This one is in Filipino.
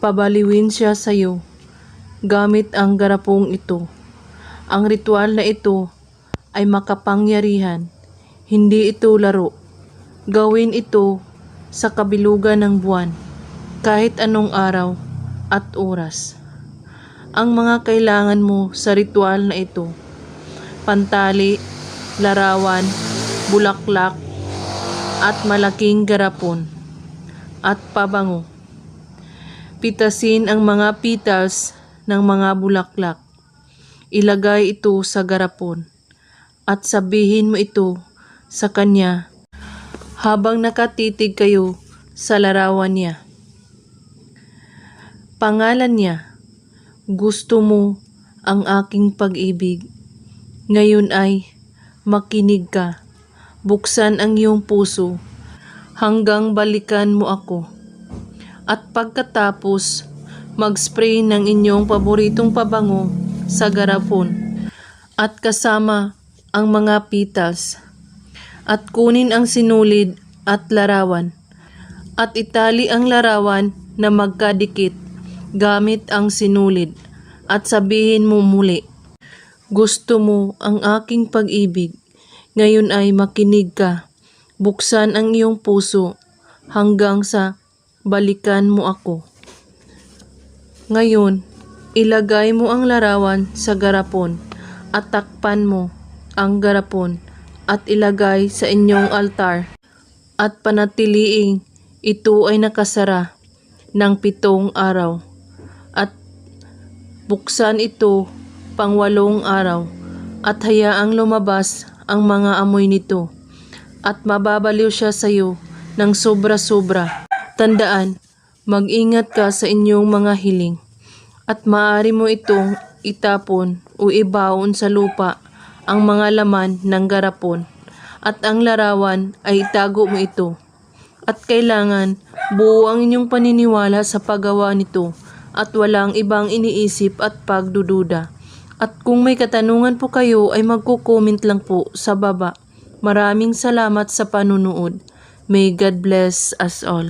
Pabaliwin siya sa iyo gamit ang garapong ito. Ang ritual na ito ay makapangyarihan. Hindi ito laro. Gawin ito sa kabilugan ng buwan, kahit anong araw at oras. Ang mga kailangan mo sa ritual na ito: pantali, larawan, bulaklak, at malaking garapon, at pabango. Pitasin ang mga petals ng mga bulaklak. Ilagay ito sa garapon at sabihin mo ito sa kanya habang nakatitig kayo sa larawan niya. Pangalan niya, gusto mo ang aking pag-ibig. Ngayon ay makinig ka. Buksan ang iyong puso hanggang balikan mo ako. At pagkatapos, mag-spray ng inyong paboritong pabango sa garapon at kasama ang mga petals. At kunin ang sinulid at larawan at itali ang larawan na magkadikit gamit ang sinulid at sabihin mo muli, gusto mo ang aking pag-ibig. Ngayon ay makinig ka. Buksan ang iyong puso hanggang sa balikan mo ako. Ngayon, ilagay mo ang larawan sa garapon at takpan mo ang garapon at ilagay sa inyong altar at panatiliing ito ay nakasara ng 7 araw at buksan ito pang 8 araw at hayaang lumabas ang mga amoy nito at mababaliw siya sa iyo ng sobra-sobra. Tandaan, mag-ingat ka sa inyong mga hiling at maaari mo itong itapon o ibaon sa lupa ang mga laman ng garapon at ang larawan ay itago mo ito. At kailangan buo ang inyong paniniwala sa paggawa nito at walang ibang iniisip at pagdududa. At kung may katanungan po kayo ay magko-comment lang po sa baba. Maraming salamat sa panunood. May God bless us all.